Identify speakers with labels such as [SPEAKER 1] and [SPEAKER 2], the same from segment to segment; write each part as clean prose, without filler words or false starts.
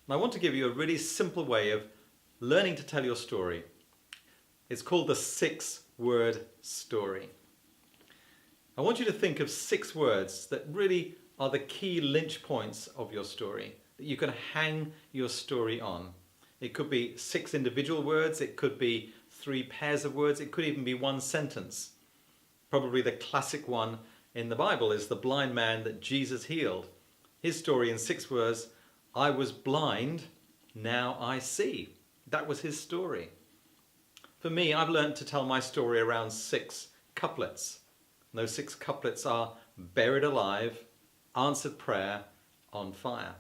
[SPEAKER 1] And I want to give you a really simple way of learning to tell your story. It's called the 6-word story. I want you to think of 6 words that really are the key lynch points of your story, that you can hang your story on. It could be 6 individual words, it could be 3 pairs of words, it could even be 1 sentence. Probably the classic one in the Bible is the blind man that Jesus healed. His story in 6 words, I was blind, now I see. That was his story. For me, I've learned to tell my story around 6 couplets. And those 6 couplets are buried alive, answered prayer, on fire.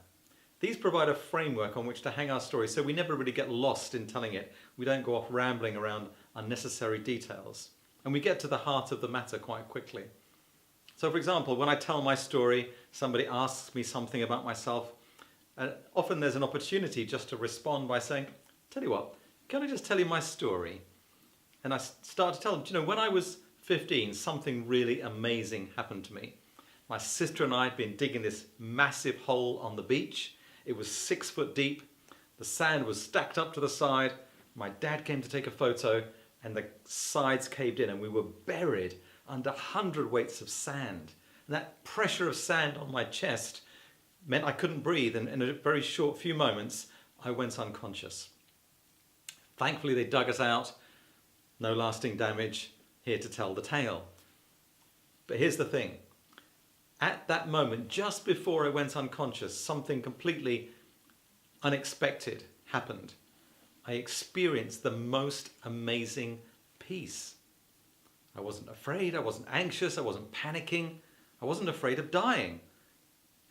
[SPEAKER 1] These provide a framework on which to hang our story so we never really get lost in telling it. We don't go off rambling around unnecessary details. And we get to the heart of the matter quite quickly. So for example, when I tell my story, somebody asks me something about myself, often there's an opportunity just to respond by saying, tell you what, can I just tell you my story? And I start to tell them, you know, when I was 15, something really amazing happened to me. My sister and I had been digging this massive hole on the beach. It was 6 foot deep. The sand was stacked up to the side. My dad came to take a photo and the sides caved in and we were buried under 100 weights of sand. And that pressure of sand on my chest meant I couldn't breathe, and in a very short few moments I went unconscious. Thankfully they dug us out. No lasting damage, here to tell the tale. But here's the thing. At that moment, just before I went unconscious, something completely unexpected happened. I experienced the most amazing peace. I wasn't afraid, I wasn't anxious, I wasn't panicking, I wasn't afraid of dying.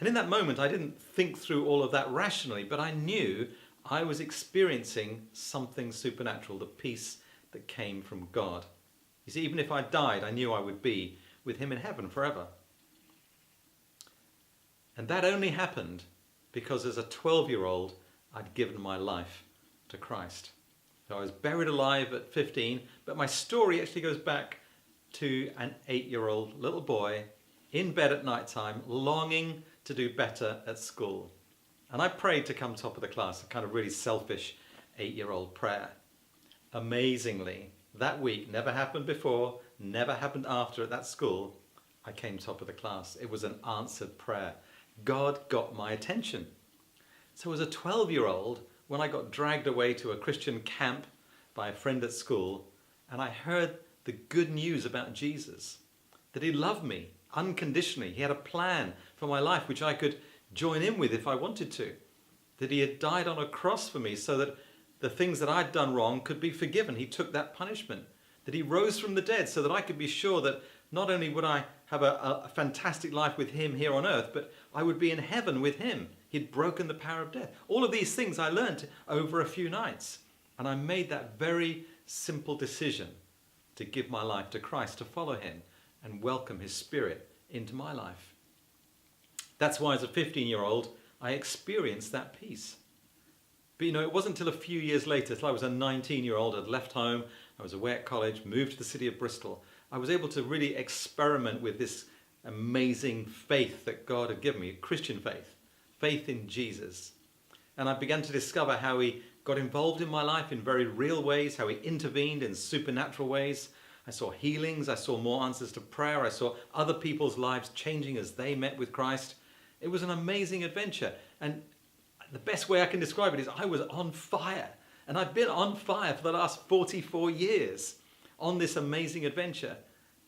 [SPEAKER 1] And in that moment, I didn't think through all of that rationally, but I knew I was experiencing something supernatural, the peace that came from God. You see, even if I died, I knew I would be with him in heaven forever. And that only happened because as a 12-year-old, I'd given my life to Christ. So I was buried alive at 15, but my story actually goes back to an 8-year-old little boy in bed at night time, longing to do better at school. And I prayed to come top of the class, a kind of really selfish 8-year-old prayer. Amazingly, that week, never happened before, never happened after at that school, I came top of the class. It was an answered prayer. God got my attention. So as a 12-year-old, when I got dragged away to a Christian camp by a friend at school, and I heard the good news about Jesus, that he loved me unconditionally. He had a plan for my life which I could join in with if I wanted to. That he had died on a cross for me so that the things that I'd done wrong could be forgiven. He took that punishment. That he rose from the dead so that I could be sure that not only would I have a fantastic life with him here on earth, but I would be in heaven with him. He'd broken the power of death. All of these things I learned over a few nights. And I made that very simple decision to give my life to Christ, to follow him and welcome his Spirit into my life. That's why as a 15-year-old, I experienced that peace. But you know, it wasn't until a few years later, till I was a 19-year-old, I'd left home, I was away at college, moved to the city of Bristol, I was able to really experiment with this amazing faith that God had given me, Christian faith, faith in Jesus. And I began to discover how he got involved in my life in very real ways, how he intervened in supernatural ways. I saw healings, I saw more answers to prayer, I saw other people's lives changing as they met with Christ. It was an amazing adventure. And the best way I can describe it is I was on fire. And I've been on fire for the last 44 years on this amazing adventure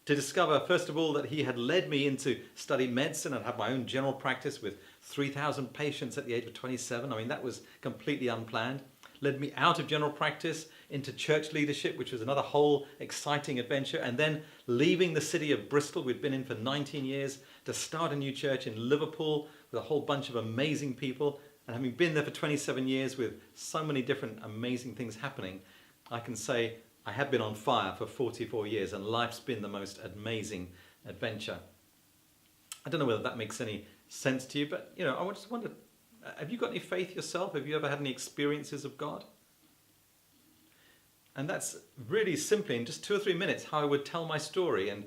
[SPEAKER 1] to discover, first of all, that he had led me into study medicine and have my own general practice with 3,000 patients at the age of 27. I mean, that was completely unplanned. Led me out of general practice into church leadership, which was another whole exciting adventure. And then leaving the city of Bristol, we'd been in for 19 years, to start a new church in Liverpool with a whole bunch of amazing people. And having been there for 27 years with so many different amazing things happening, I can say I have been on fire for 44 years and life's been the most amazing adventure. I don't know whether that makes any sense to you, but you know, I just wonder, have you got any faith yourself? Have you ever had any experiences of God? And that's really simply, in just 2 or 3 minutes, how I would tell my story and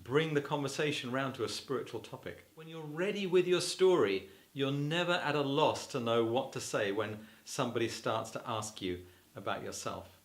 [SPEAKER 1] bring the conversation round to a spiritual topic. When you're ready with your story, You're never at a loss to know what to say when somebody starts to ask you about yourself.